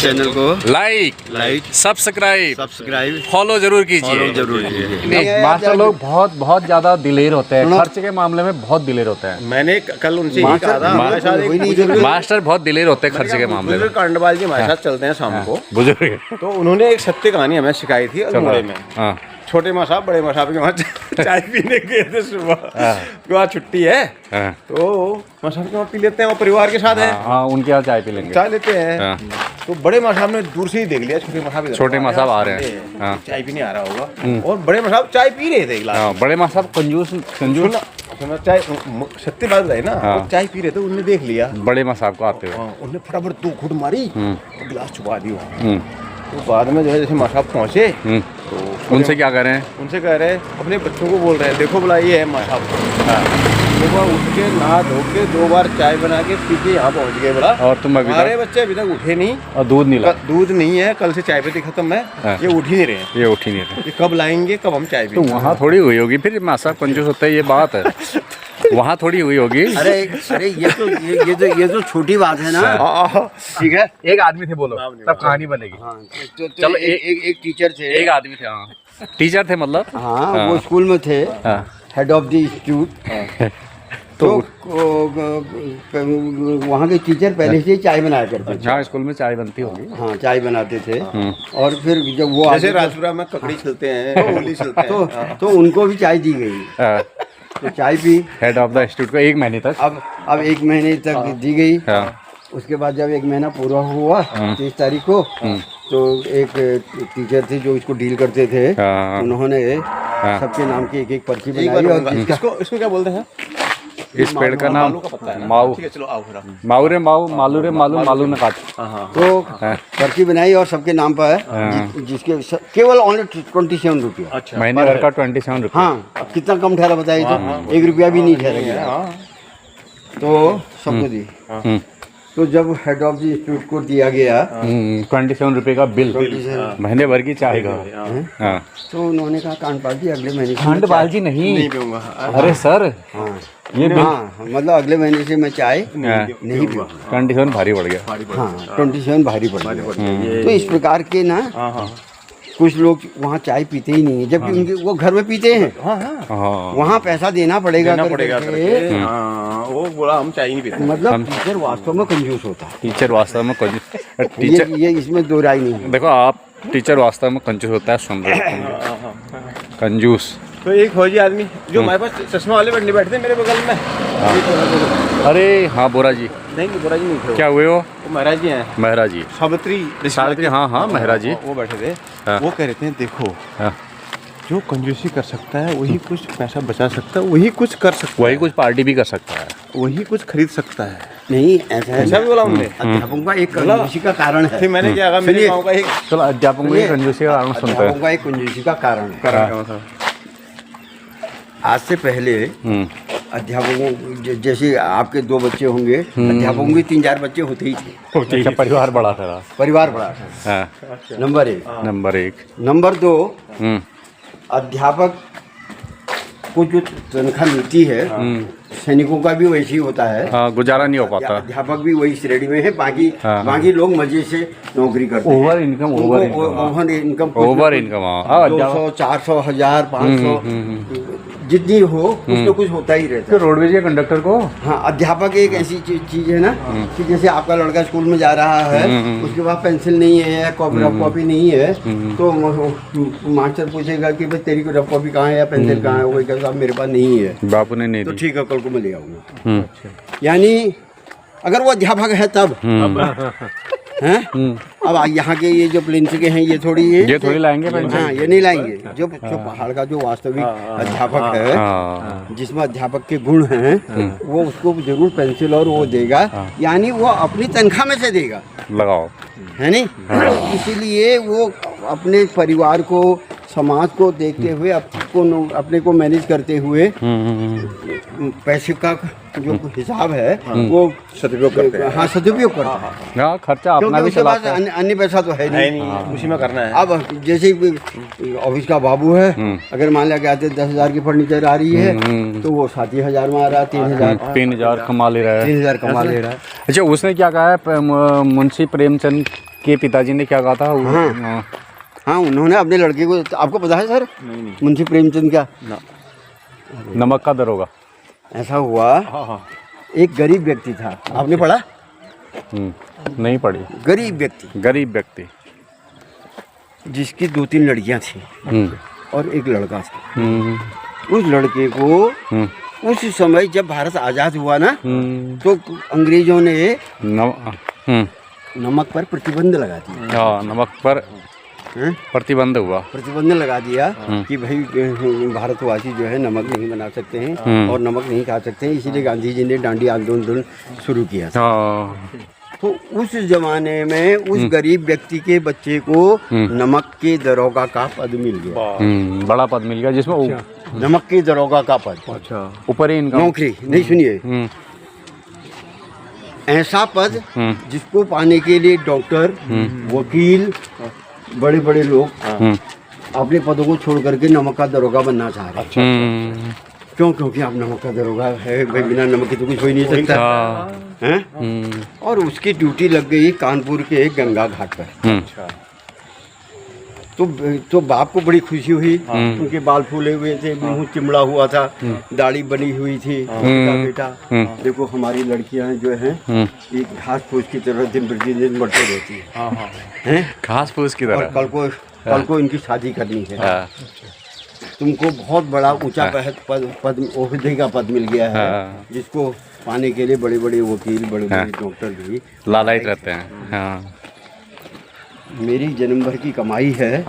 Channel को like subscribe follow जरूर कीजिए। मास्टर लोग बहुत ज्यादा दिलेर होते हैं, खर्च के मामले में बहुत दिलेर होते हैं। मैंने कल उनसे यही कहा था, मास्टर बहुत दिलेर होते हैं खर्च के मामले में। कांडवाल जी हमारे साथ चलते हैं शाम को, बुजुर्ग तो उन्होंने एक सत्य कहानी हमें सिखाई थी अल्मोड़े में। हाँ छोटे माँ साहब बड़े माँ साहब के वहाँ चाय पीने गए थे सुबह, तो आज छुट्टी है तो माँ साहब के वहाँ पी लेते हैं, वो परिवार के साथ है। हाँ उनके यहाँ चाय पी लेंगे, चाय लेते हैं। तो बड़े माँ साहब ने दूर से ही देख लिया छोटे माँ साहब आ रहे हैं, चाय पीने आ रहा होगा, और बड़े माँ साहब चाय पी रहे थे गिलास। बड़े माँ साहब कंजूस चाय सत्य बात है ना, वो चाय पी रहे थे, उन्होंने देख लिया बड़े माँ साहब को आते हुए, उन्होंने फटाफट 2 घूंट मारी और गिलास छुपा दिया। तो बाद में जो है जैसे माँ साहब पहुँचे तो उनसे क्या कह रहे हैं, उनसे कह रहे हैं अपने बच्चों को बोल रहे हैं, देखो बोला ये है माँ साहब, सुबह उठ के नहा धो के 2 बार चाय बना के पी के यहाँ पहुँच गए बोला, और तुम हमारे बच्चे अभी तक उठे नहीं और दूध नहीं ला, दूध नहीं है, कल से चाय पीती खत्म है, ये उठ ही नहीं रहे, ये उठ ही नहीं रहे, ये कब लाएंगे, कब हम चाय तो पिएंगे। वहाँ थोड़ी हुई होगी फिर माँ साहब कंजूस होता है, ये बात है वहाँ थोड़ी हुई होगी। अरे ये तो छोटी बात है ना, ठीक है, एक आदमी थे बोलो तब कहानी बनेगी। चलो एक टीचर थे, एक आदमी थे, हाँ टीचर थे मतलब, हाँ वो स्कूल में थे, हेड ऑफ द इंस्टीट्यूट। तो वहाँ के टीचर पहले से चाय बनाया करते थे। हाँ स्कूल में चाय बनती होगी, हाँ चाय बनाते थे। और फिर जब वो जैसे राजपुरा में ककड़ी छिलते हैं, होली छिलते हैं, तो उनको भी चाय दी गई, तो चाय P head of the institute को 1 महीने तक। अब 1 महीने तक दी गई। उसके बाद जब 1 महीना पूरा हुआ 30 तारीख को, तो एक टीचर थे जो इसको डील करते थे, उन्होंने सबके नाम की एक पर्ची बनाई। और इसको क्या बोलते हैं? इस पेड़ का नाम माऊ, माऊ रे माऊ, मालू रे मालू, मालू ने काट, तो पर्ची बनाई और सबके नाम पर, जिसके केवल ओनली 27 रुपया, महीने भर का 27 रुपया। हाँ अब कितना कम ठहरा बताइए, तो 1 रुपया भी नहीं ठहरा, तो सबको दी। तो जब हेड ऑफ द इंस्टीट्यूट को दिया गया 27 रुपये का बिल, महीने भर की चाय का, तो उन्होंने कहा कांडपाल जी अगले महीने कांडपाल जी नहीं पीऊंगा। अरे सर ये हाँ मतलब अगले महीने से मैं चाय नहीं पीऊंगा। 27 भारी पड़ गया, हाँ 27 भारी पड़ गया। तो इस प्रकार के ना कुछ लोग वहाँ चाय पीते ही नहीं है, जबकि उनके वो घर में पीते हैं, वहाँ पैसा देना पड़ेगा वो बोला हम चाय नहीं पीते। मतलब टीचर वास्तव में कंजूस होता है, टीचर वास्तव में टीचर ये इसमें 2 राय नहीं है। देखो आप टीचर वास्तव में कंजूस होता है, सुन रहे कंजूस। तो एक फौजी आदमी जो हमारे पास चश्मा वाले बंदे बैठे थे मेरे बगल में, अरे हाँ बोरा जी, नहीं बोरा जी नहीं थे, क्या हुए वो महाराज जी हैं, महरा जी, सावित्री, हाँ महरा जी, वो बैठे थे। वो कह रहे थे देखो जो कंजूसी कर सकता है वही कुछ पैसा बचा सकता है, वही कुछ कर सकता है, वही कुछ पार्टी भी कर सकता है, वही कुछ खरीद सकता है। नहीं ऐसा भी बोला उन्होंने, अध्यापकों का एक कंजूसी का कारण है। फिर मैंने क्या कहा, मेरे गाँव का एक, चलो अध्यापकों की कंजूसी का कारण सुनते हैं। का एक कंजूसी का कारण है। आज से पहले अध्यापकों जैसे आपके 2 बच्चे होंगे, अध्यापकों के 3-4 बच्चे होते ही थे। परिवार बड़ा था, परिवार बड़ा था, नंबर 1। नंबर 2, अध्यापक को जो तनख्वाह मिलती है सैनिकों का भी वैसे ही होता है, गुजारा नहीं हो पाता, अध्यापक भी वही श्रेणी में है, बाकी लोग मजे से नौकरी करते हैं। ओवर इनकम 200, 400, 1000, 500 जितनी हो कुछ तो कुछ होता ही रहता है। रोडवेज के कंडक्टर को, हाँ अध्यापक एक ऐसी चीज है ना कि जैसे आपका लड़का स्कूल में जा रहा है, उसके पास पेंसिल नहीं है या रफ कॉपी नहीं है, तो मास्टर पूछेगा कि भाई तेरी रफ कॉपी कहाँ है या पेंसिल कहाँ है, वो कहेगा साहब मेरे पास नहीं है, बापू ने नहीं तो ठीक है कल को मैं ले आऊँगा। यानी अगर वो अध्यापक है तब हैं, अब यहाँ के ये जो प्रिंस के हैं ये थोड़ी लाएंगे, हाँ ये नहीं लाएंगे। जो पहाड़ का जो वास्तविक अध्यापक है, जिसमें अध्यापक के गुण हैं, वो उसको जरूर पेंसिल और वो देगा, यानी वो अपनी तनख्वाह में से देगा, लगाओ है नहीं। इसीलिए वो अपने परिवार को, समाज को देखते हुए, अपने को मैनेज करते हुए पैसे का जो हिसाब है वो सदुपयोग करते हैं। हाँ सदुपयोग करते हैं, हाँ खर्चा अपना भी चलाता है, अन्य पैसा तो है नहीं, उसी में करना है। अब जैसे ऑफिस का बाबू है, अगर मान लिया कहते 10,000 की फर्नीचर आ रही है, तो वो 7,000 में आ रहा है, 3,000 कमा ले रहा है, 3,000 कमा ले रहा है। अच्छा उसने क्या कहा है, मुंशी प्रेमचंद आपके पिताजी ने क्या कहा था हाँ। हाँ, उन्होंने अपने लड़के को, तो आपको पता है सर मुंशी प्रेमचंद का नमक का दरोगा। ऐसा हुआ, एक गरीब व्यक्ति था, आपने पढ़ा? नहीं पढ़ी। गरीब व्यक्ति जिसकी 2-3 लड़कियां थी और एक लड़का था। उस लड़के को उस समय जब भारत आजाद हुआ ना, तो अंग्रेजों ने नमक पर प्रतिबंध लगा दिया। हाँ, नमक पर प्रतिबंध हुआ। प्रतिबंध लगा दिया कि भाई भारतवासी जो है नमक नहीं बना सकते हैं और नमक नहीं खा सकते हैं, इसीलिए गांधी जी ने दांडी आंदोलन शुरू किया था। तो उस जमाने में उस गरीब व्यक्ति के बच्चे को नमक के दरोगा का पद मिल गया। बड़ा पद मिल गया जिसमें नमक के दरोगा का पद। अच्छा, ऊपर ही इनका नौकरी नहीं, सुनिए, ऐसा पद जिसको पाने के लिए डॉक्टर, वकील, बड़े बड़े लोग अपने पदों को छोड़ करके नमक का दरोगा बनना चाह रहे हैं। क्यों? क्योंकि आप नमक का दरोगा है भाई, बिना नमक के तो कुछ हो ही नहीं सकता हैं। और उसकी ड्यूटी लग गई कानपुर के गंगा घाट पर। तो बाप को बड़ी खुशी हुई, उनके बाल फूले हुए थे, मुंह चिमड़ा हुआ था, दाढ़ी बनी हुई थी। बेटा देखो हमारी लड़कियां जो हैं एक घास फूस की तरह दिन प्रतिदिन बढ़ते रहती हैं, घास फूस की तरह। कल को इनकी शादी करनी है। तुमको बहुत बड़ा ऊंचा पद ओहदे का पद मिल गया है, जिसको पाने के लिए बड़े बड़े वकील, बड़े बड़े डॉक्टर भी लालायित रहते हैं। मेरी जन्म भर की कमाई है,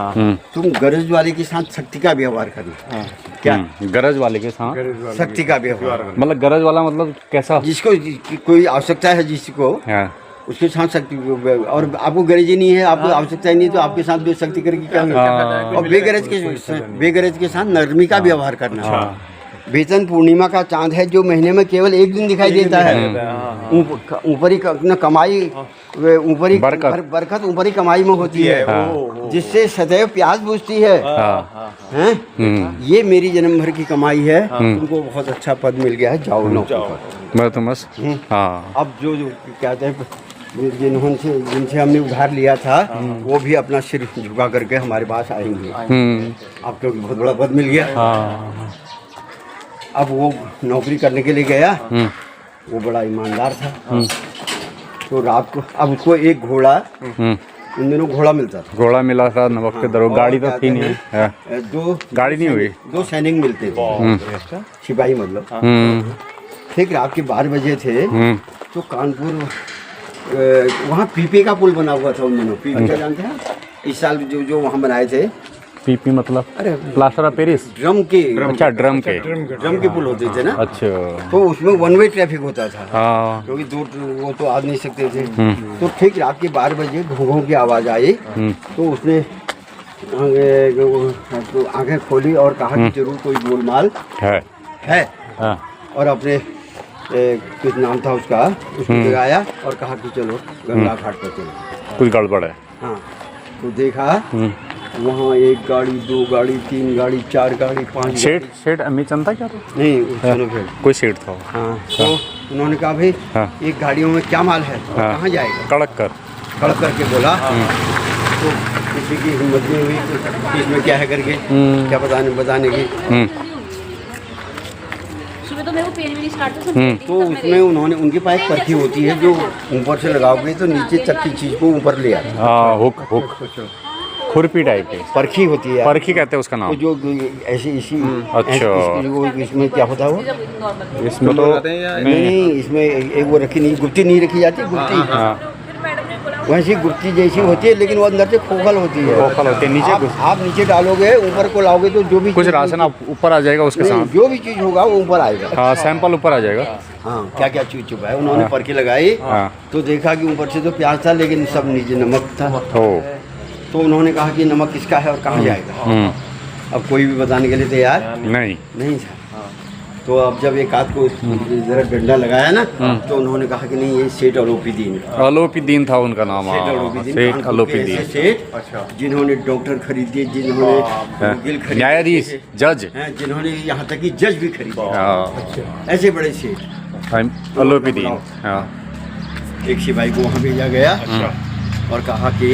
तुम गरज वाले के साथ सख्ती का व्यवहार करना। क्या? गरज वाले के साथ सख्ती का व्यवहार, मतलब गरज वाला मतलब कैसा? जिसको कोई आवश्यकता है, जिसको उसके साथ सख्ती, और आपको गरज ही नहीं है, आपको आवश्यकता ही नहीं, तो आपके साथ भी सख्ती करके क्या होगा? और बेगरज के साथ नरमी का व्यवहार करना। वेतन पूर्णिमा का चांद है जो महीने में केवल एक दिन दिखाई देता है। ऊपरी कमाई, ऊपरी बरकत ऊपरी कमाई में होती है, जिससे सदैव प्यास बुझती है। हैं? ये मेरी जन्म भर की कमाई है, तुमको बहुत अच्छा पद मिल गया है, जाओ नौकरी करो। मैं तो बस अब जो कहते हैं जिनसे हमने उधार लिया था, वो भी अपना सिर झुका करके हमारे पास आएंगे। अब क्योंकि बहुत बड़ा पद मिल गया। अब वो नौकरी करने के लिए गया, वो बड़ा ईमानदार था। तो रात को अब उसको एक घोड़ा, उन दिनों घोड़ा मिलता था, घोड़ा मिला था नमक के दरोगा। गाड़ी तो थी नहीं, दो गाड़ी नहीं हुई, 2 सैनिक मिलते थे, सिपाही मतलब। ठीक रात के 12 बजे थे, तो कानपुर वहाँ पीपे का पुल बना हुआ था उन दिनों। पीपे क्या जानते हैं? इस साल जो वहाँ बनाए थे। पीपी मतलब प्लास्टर ऑफ पेरिस, ड्रम के। अच्छा, ड्रम के पुल होते थे ना। अच्छा, तो उसमें 1 वे ट्रैफिक होता था, क्योंकि दो वो तो आ नहीं सकते थे। तो ठीक रात के 12 बजे घोंघों की आवाज़ आई, तो उसने आंखें खोली और कहा कि जरूर कोई गोलमाल है। और अपने कुछ नाम था उसका, उसको लगाया और कहा कि चलो गंगा घाट पर चलो, कुछ गड़बड़ है। हाँ, तो देखा वहाँ 1 गाड़ी, 2 गाड़ी, 3 गाड़ी, 4 गाड़ी, 5 सेठ अमित चंद था क्या? तो नहीं, सुनो फिर कोई सेठ था। हाँ, तो उन्होंने कहा भाई एक गाड़ियों में क्या माल है, कहाँ जाएगा? कड़क करके बोला। तो किसी की हिम्मत नहीं हुई कि इसमें क्या है करके, क्या बताने की। तो उसमें उन्होंने, उनके पास एक पर्ची होती है जो ऊपर से लगाओगे तो नीचे चक्की चीज को ऊपर ले आता है। हुक खुरपी टाइप की परखी होती है, परखी कहते हैं उसका नाम। जो ऐसी इसी अच्छा, इसमें क्या होता है वो? इसमें तो नहीं, इसमें एक वो रखी नहीं, गुत्ती नहीं रखी जाती, गुत्ती वैसी गुत्ती जैसी होती है, लेकिन वो अंदर से खोखल होती है। नीचे आप नीचे डालोगे, ऊपर को लाओगे तो जो भी कुछ राशन ऊपर आ जाएगा उसके साथ, जो भी चीज होगा वो ऊपर आएगा। हाँ, सैंपल ऊपर आ जाएगा। हाँ, क्या क्या चीज छुपा है। उन्होंने परखी लगाई, तो देखा कि ऊपर से तो प्याज था, लेकिन सब नीचे नमक था। तो उन्होंने कहा कि नमक किसका है और कहाँ जाएगा। अब कोई भी बताने के लिए तैयार नहीं था। तो अब जब एक हाथ को जरा डंडा लगाया ना, तो उन्होंने कहा कि नहीं, ये सेठ अलोपीदीन था उनका नाम। सेठ अलोपीदीन, सेठ जिन्होंने डॉक्टर खरीदे, जिन्होंने न्यायाधीश, जज, जिन्होंने यहाँ तक कि जज भी खरीदे, ऐसे बड़े सेठ अलोपीदीन। एक सिपाही को वहाँ भेजा गया, और कहा कि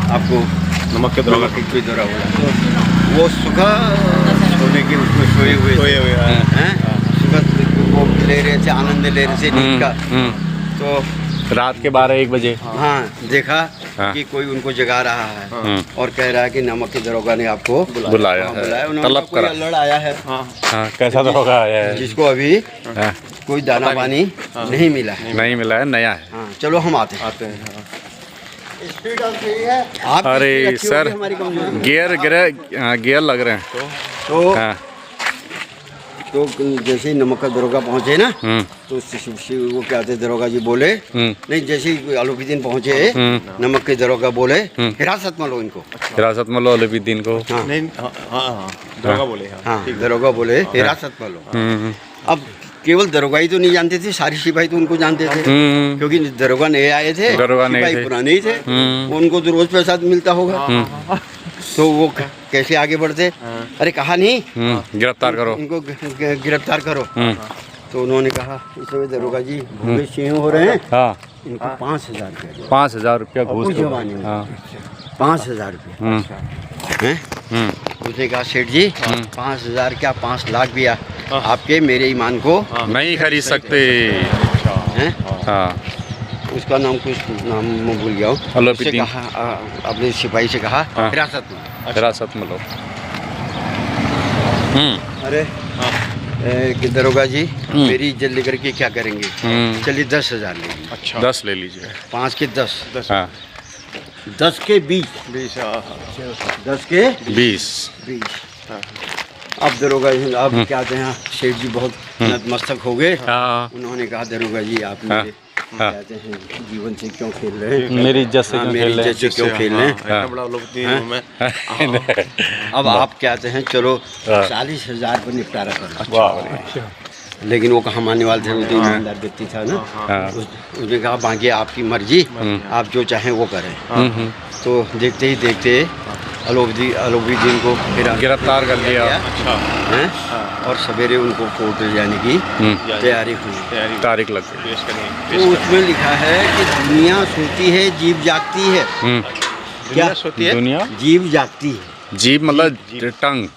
आपको नमक के दरोगा कोई दरोगा बोला। तो वो सुबह सोने के उसमें सोए हुए हैं, सुबह वो ले रहे थे, आनंद ले रहे थे नींद का। तो रात के 12-1 बजे हाँ देखा हाँ। कि कोई उनको जगा रहा है और कह रहा है कि नमक के दरोगा ने आपको बुलाया है, बुलाया। उन्होंने तलब कोई करा। अलर्ट आया है हाँ, कैसा दरोगा आया है? जिसको अभी हाँ, कोई दाना पानी नहीं मिला है। नहीं मिला है, नया है। हाँ, चलो हम आते हैं। स्पीड अब सही है। आप अरे स्पीड अच्छी सर, होगी, हमारी कमजोरी। गियर लग रहे हैं। तो हाँ, तो जैसे ही नमक का दरोगा पहुंचे ना, हम्म, तो वो क्या थे दरोगा जी बोले, नहीं जैसे ही आलूबीदीन पहुंचे, नमक के दरोगा बोले हिरासत में लो इनको। हिरासत में लो अलौद्दीन को। हाँ नहीं हाँ दरोगा बोले हाँ दरोगा बोले हिरासत में लो। हम्म, अब केवल दरोगा ही तो नहीं जानते थे, सारी सिपाही तो उनको जानते थे, हम्म, क्योंकि दरोगा नए आए थे, दरोगा नए सिपाही थे। पुराने ही थे, उनको तो रोज पैसा मिलता होगा। तो वो कैसे आगे बढ़ते, अरे कहा नहीं गिरफ्तार करो। इनको गिरफ्तार करो। तो उन्होंने कहा इस समय दरोगा जी भूखे सिंह हो रहे हैं, हाँ, इनको 5,000 रुपया दो। 5,000 रुपया घूस उस दो। जमाने में हाँ, 5,000 रुपया हैं। उसने कहा सेठ जी 5,000 क्या 5 लाख भी आपके मेरे ईमान को नहीं खरीद सकते। हैं। हाँ, उसका नाम कुछ नाम मैं भूल गया हूँ। अलौद्दीन। उससे कहा अपने सिपाही से कहा हाँ। हिरासत में। हिरासत में लो। अरे कि दरोगा जी मेरी इज्जत लेकर के क्या करेंगे, चलिए 10,000 लेंगे। अच्छा 10 ले लीजिए। 5 के 10, हाँ, 10 के 20, 10 के 20। 20। अब दरोगा जी अब क्या कहते हैं, सेठ जी बहुत नतमस्तक हो गए। हाँ, उन्होंने कहा दरोगा जी आप हाँ। मेरे कहते हैं जीवन से क्यों खेल रहे हैं, मेरी इज्जत से हाँ, क्यों मेरी खेल रहे इज्जत से क्यों खेल रहे हैं। इतना बड़ा लोग में हैं? अब आप कहते हैं चलो हाँ। 40,000 पर निपटारा करो। वाह। लेकिन वो कहाँ मानने वाले थे, वो तो ईमानदार व्यक्ति था ना। हाँ। उसने कहा बाकी आपकी मर्जी, आप जो चाहें वो करें। तो देखते ही देखते अलौद्दीन को गिरफ्तार कर लिया। हैं और सवेरे उनको कोर्ट ले जाने की तैयारी हुई। तारीख लग गई। पेश करेंगे तो उसमें लिखा है कि दुनिया सोती है जीव जागती है। क्या सोती है दुनिया, जीव जागती है। जीभ मतलब टंग।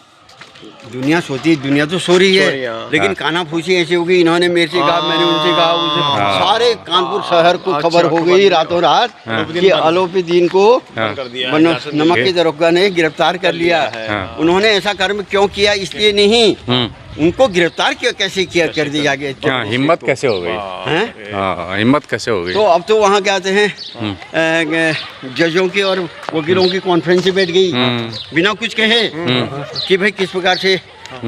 दुनिया सोती है, दुनिया तो सो रही सो है, रही है, हाँ। लेकिन काना फूसी ऐसी होगी, इन्होंने मेरे से कहा, मैंने उनसे कहा, उनसे सारे कानपुर शहर को खबर हो गई रातों रात कि अलौद्दीन को कर दिया नमक के दरोगा ने गिरफ्तार कर लिया। उन्होंने ऐसा कर्म क्यों किया इसलिए नहीं, उनको गिरफ्तार क्यों कैसे किया कर दिया गया। क्या हिम्मत कैसे हो गई? हैं? हाँ, हिम्मत कैसे हो गई? तो अब तो वहाँ क्या आते हैं जजों की और वकीलों की कॉन्फ्रेंस से बैठ गई बिना कुछ कहे कि भाई किस प्रकार से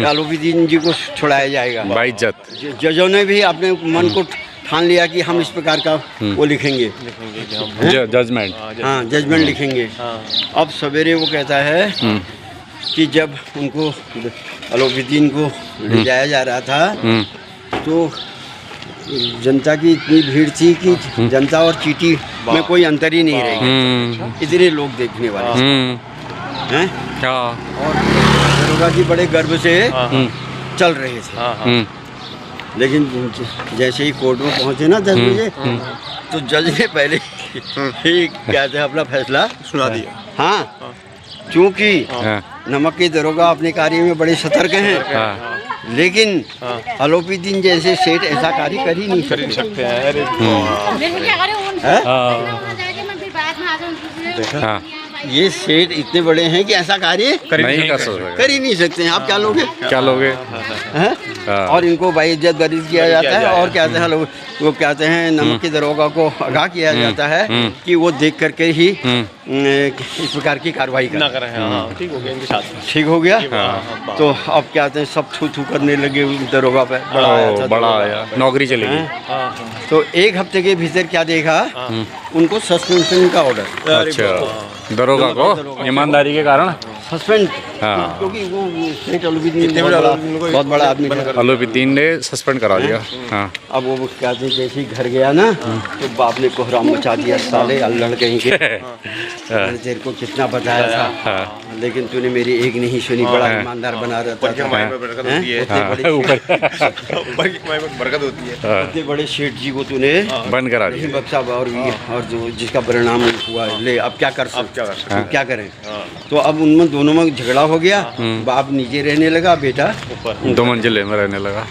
अलौद्दीन जी को छुड़ाया जाएगा। बाइज्जत। जजों ने भी अपने मन को ठान लिया कि हम इस प्रकार का वो लिखेंगे, जजमेंट। हाँ जजमेंट लिखेंगे। अब सवेरे वो कहता है कि जब उनको अलौद्दीन को ले जाया जा रहा था तो जनता की इतनी भीड़ थी कि जनता और चीटी में कोई अंतर ही नहीं रहेगा, इतने लोग देखने वाले हैं। क्या? और दरोगा जी बड़े गर्व से चल रहे थे। लेकिन जैसे ही कोर्ट में पहुंचे ना 10 बजे, तो जज ने पहले ही क्या थे अपना फैसला सुना दिया। हाँ, चूंकि नमक के दरोगा अपने कार्य में बड़े सतर्क हैं, लेकिन अलौद्दीन जैसे सेठ ऐसा कार्य कर ही नहीं सकते। अरे हाँ, ये सेठ इतने बड़े हैं कि ऐसा कार्य नहीं कर सकते। कर ही नहीं सकते हैं। आप क्या लोगे? क्या लोगे? हैं? हाँ। और इनको बाइज्जत दर्ज किया जाता है और कहते हैं लोग, वो कहते हैं नमक के दरोगा को आगाह किया जाता है कि वो देख करके ही इस प्रकार की कार्रवाई ना करें। करें। हाँ ठीक हो गया इनके साथ। ठीक हो गया। हाँ। तो अब क्या कहते हैं सब थू थू करने लगे दरोगा पे। बड़ा आया था बड़ा दरोगा। आया, नौकरी चली गई। तो 1 हफ्ते के भीतर क्या देखा, उनको सस्पेंशन का ऑर्डर। अच्छा, दरोगा को ईमानदारी के कारण सस्पेंड हाँ। क्योंकि वो सेठ अलौद्दीन बहुत बड़ा आदमी था। अलौद्दीन ने सस्पेंड करा दिया। हाँ। अब वो क्या थे, जैसे ही घर गया ना तो बाप ने कोहराम मचा दिया, साले अल्लड़ कहीं के। मैंने तेरे को कितना बताया था, लेकिन तूने मेरी एक नहीं सुनी, बड़ा ईमानदार बना रहता था। बरकत होती है। इतने बड़े सेठ जी को तूने बंद करा नहीं दिया। बख्शा, और जो जिसका परिणाम हुआ, ले अब क्या कर सकते, क्या करें। तो अब उनमें दोनों में झगड़ा हो गया, बाप नीचे रहने लगा, बेटा 2 मंजिले में रहने लगा।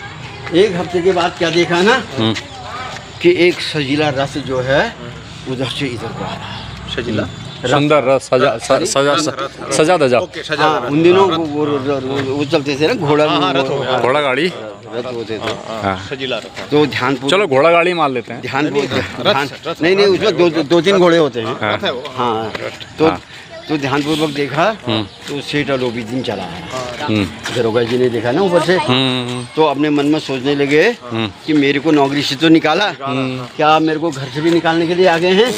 एक हफ्ते के बाद क्या देखा ना कि एक सजीला रस जो है उधर से इधर को आ रहा है। सजीला सुंदर रस, सजा धजा। हाँ, उन दिनों वो चलते थे ना, घोड़ा गाड़ी। रथ होते थे। हाँ। सजीला तो ध्यानपूर्वक, चलो घोड़ा गाड़ी मान लेते हैं। नहीं उसमें 2-3 घोड़े होते हैं। हाँ, तो ध्यानपूर्वक देखा तो सेठ अलौद्दीन चला आया। दरोगा जी ने देखा ना ऊपर से, तो अपने मन में सोचने लगे कि मेरे को नौकरी से तो निकाला, क्या मेरे को घर से भी निकालने के लिए आ गए हैं।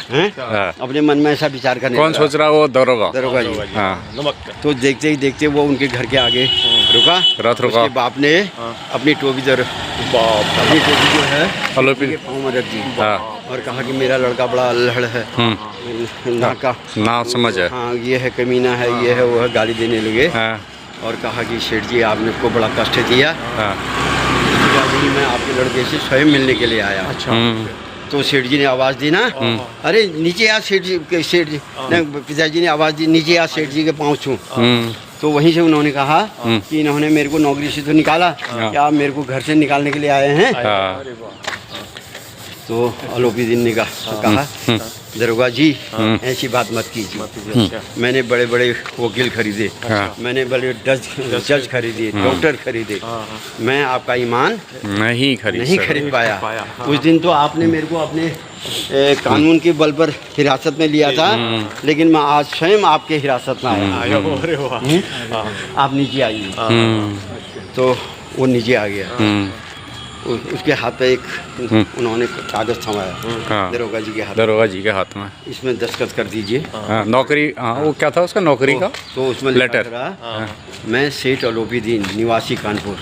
हैं? अपने मन में ऐसा विचार करने कौन लगा। सोच रहा वो? दरोगा जी। हाँ। तो देखते ही देखते वो उनके घर के आगे रुका। रथ रुका। उसके बाप ने अपनी टोपी जो है अलौद्दीन के पाँव में रख दी हाँ। और कहा कि मेरा लड़का बड़ा अल्हड़ है, ना समझ है। हाँ, ये है कमीना है, ये है वो है, गाली देने लगे। हाँ। और कहा कि सेठ जी आपने को बड़ा कष्ट दिया, हाँ। मैं आपके लड़के से स्वयं मिलने के लिए आया। तो सेठ जी ने आवाज़ दी ना, अरे नीचे आ सेठ जी, पिताजी ने आवाज़ दी, नीचे आ सेठ जी के पाँव छू। तो वहीं से उन्होंने कहा कि इन्होंने मेरे को नौकरी से तो निकाला, क्या आप मेरे को घर से निकालने के लिए आए हैं। तो अलौद्दीन ने कहा दरोगा जी ऐसी बात मत कीजिए, मैंने बड़े बड़े वकील खरीदे, मैंने बड़े जज खरीदे, डॉक्टर खरीदे, मैं आपका ईमान नहीं खरीद पाया। उस दिन तो आपने मेरे को अपने कानून के बल पर हिरासत में लिया था, लेकिन मैं आज स्वयं आपके हिरासत में आया। आप नीचे आइए। तो वो नीचे आ गया। उसके हाथ पे एक उन्होंने कागज थमाया, दरोगा जी के हाथ में, इसमें दस्तखत कर दीजिए। नौकरी, वो क्या था उसका नौकरी का? तो उसमें लेटर, मैं सेठ अलौद्दीन निवासी कानपुर,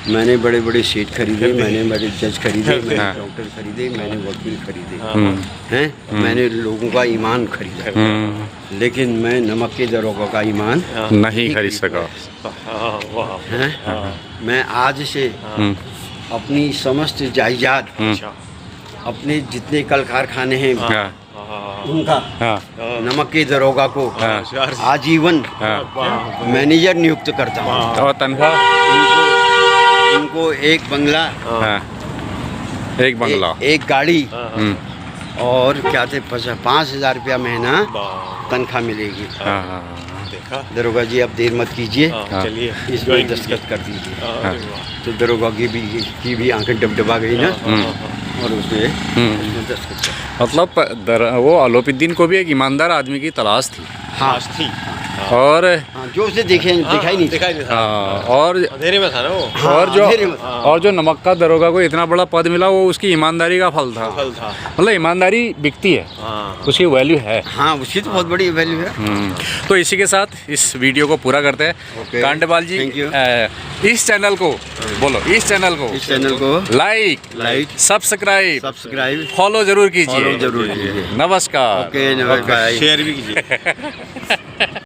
मैंने बड़े बड़े सेठ खरीदे, मैंने बड़े जज खरीदे, मैंने डॉक्टर खरीदे, मैंने वकील खरीदे हैं, मैंने लोगों का ईमान खरीदा, लेकिन मैं नमक के दरोगा का ईमान नहीं खरीद सका। मैं आज से अपनी समस्त जायदाद, अपने जितने कल कारखाने हैं उनका नमक के दरोगा को आजीवन मैनेजर नियुक्त करता हूँ। और तनख्वाह इनको एक बंगला, एक गाड़ी और क्या थे 5,000 रुपया महीना तनख्वाह मिलेगी। दरोगा जी आप देर मत कीजिए, चलिए इसमें दस्तखत कर दीजिए। तो दरोगा की भी आंखें डबडबा गई ना, और उसमें दस्तखत कर। मतलब वो अलौद्दीन को भी एक ईमानदार आदमी की तलाश थी। हाँ थी। और जो उसे दिखाई नहीं था। और अंधेरे में था ना वो। और जो नमक का दरोगा को इतना बड़ा पद मिला, वो उसकी ईमानदारी का फल था। मतलब ईमानदारी बिकती है, उसकी वैल्यू है। हाँ, उसकी तो बहुत बड़ी वैल्यू है। तो इसी के साथ इस वीडियो को पूरा करते हैं। कांटेपाल जी, इस चैनल को लाइक सब्सक्राइब फॉलो जरूर कीजिए। नमस्कार। शेयर भी कीजिए।